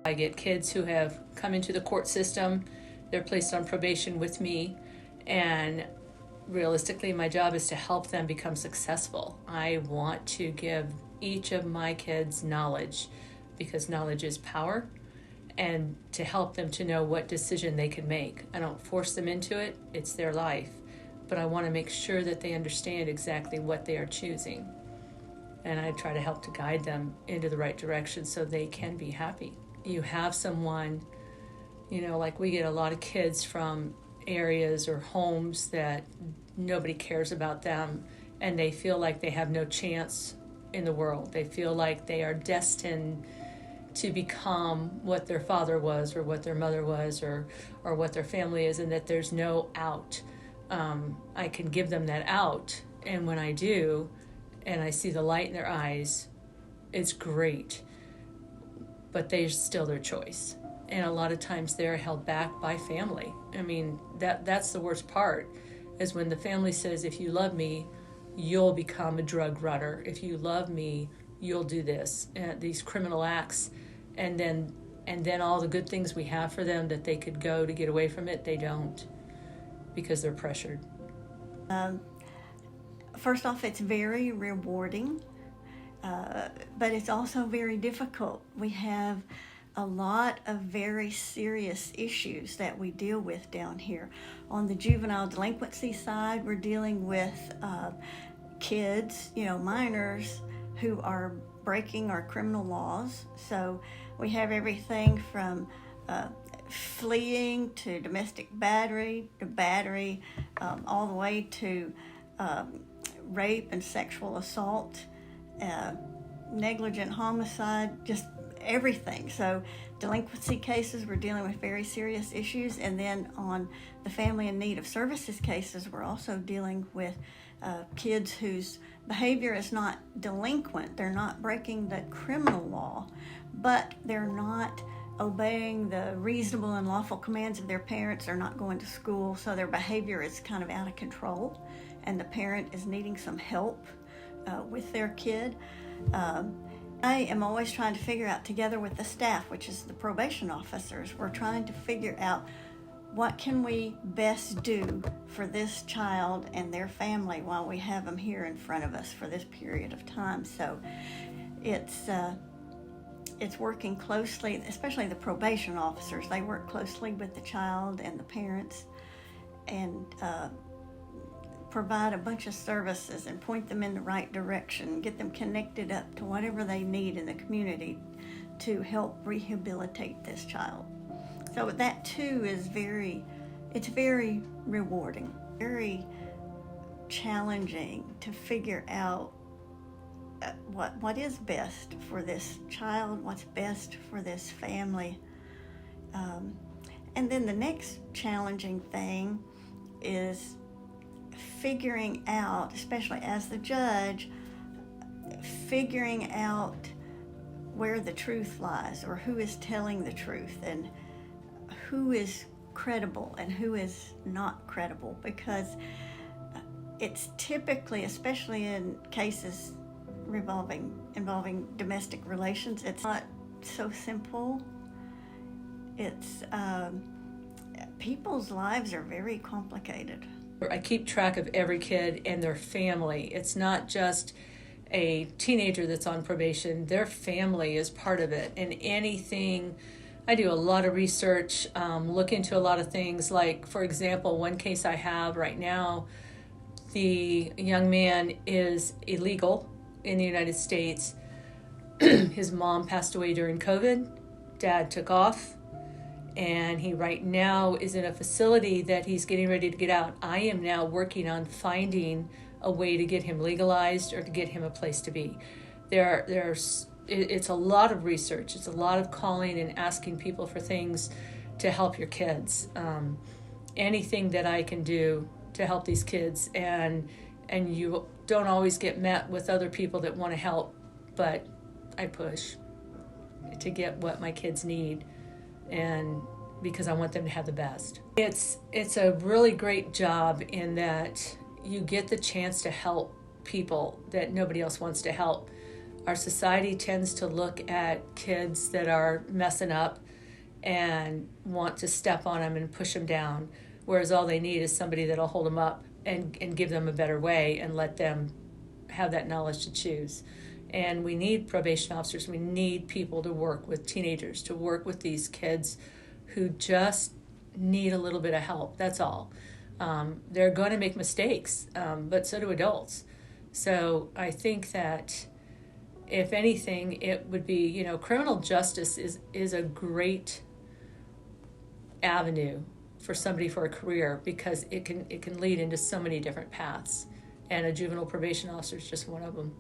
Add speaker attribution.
Speaker 1: I get kids who have come into the court system, they're placed on probation with me, and realistically my job is to help them become successful. I want to give each of my kids knowledge, because knowledge is power, and to help them to know what decision they can make. I don't force them into it, it's their life, but I want to make sure that they understand exactly what they are choosing. And I try to help to guide them into the right direction so they can be happy. You have someone, like we get a lot of kids from areas or homes that nobody cares about them, and they feel like they have no chance in the world. They feel like they are destined to become what their father was or what their mother was or what their family is, and that there's no out. I can give them that out, and when I do, and I see the light in their eyes, it's great. But they're still their choice. And a lot of times they're held back by family. I mean, that's the worst part, is when the family says, if you love me, you'll become a drug runner. If you love me, you'll do this, these criminal acts. And then all the good things we have for them that they could go to get away from it, they don't, because they're pressured.
Speaker 2: First off, it's very rewarding, but it's also very difficult. We have a lot of very serious issues that we deal with down here. On the juvenile delinquency side, we're dealing with kids, minors, who are breaking our criminal laws. So we have everything from fleeing to domestic battery to battery, all the way to rape and sexual assault, negligent homicide, just everything. So delinquency cases, we're dealing with very serious issues. And then on the family in need of services cases, we're also dealing with kids whose behavior is not delinquent. They're not breaking the criminal law, but they're not obeying the reasonable and lawful commands of their parents. They're not going to school, so their behavior is kind of out of control, and the parent is needing some help with their kid. I am always trying to figure out, together with the staff, which is the probation officers, we're trying to figure out what can we best do for this child and their family while we have them here in front of us for this period of time. So it's working closely, especially the probation officers. They work closely with the child and the parents, and provide a bunch of services and point them in the right direction, get them connected up to whatever they need in the community to help rehabilitate this child. So that too is very rewarding, very challenging to figure out what is best for this child, what's best for this family. And then the next challenging thing is figuring out, especially as the judge, figuring out where the truth lies, or who is telling the truth, and who is credible and who is not credible, because it's typically, especially in cases involving domestic relations, it's not so simple. It's people's lives are very complicated.
Speaker 1: I keep track of every kid and their family. It's not just a teenager that's on probation. Their family is part of it. And anything, I do a lot of research, look into a lot of things. Like, for example, one case I have right now, the young man is illegal in the United States. His mom passed away during COVID. Dad took off. And he right now is in a facility that he's getting ready to get out. I am now working on finding a way to get him legalized or to get him a place to be. It's a lot of research. It's a lot of calling and asking people for things to help your kids. Anything that I can do to help these kids. And you don't always get met with other people that want to help, but I push to get what my kids need, and because I want them to have the best. It's a really great job in that you get the chance to help people that nobody else wants to help. Our society tends to look at kids that are messing up and want to step on them and push them down, whereas all they need is somebody that'll hold them up and give them a better way and let them have that knowledge to choose. And we need probation officers. We need people to work with teenagers, to work with these kids who just need a little bit of help. That's all. They're going to make mistakes, but so do adults. So I think that if anything, it would be, criminal justice is a great avenue for somebody for a career, because it can lead into so many different paths, and a juvenile probation officer is just one of them.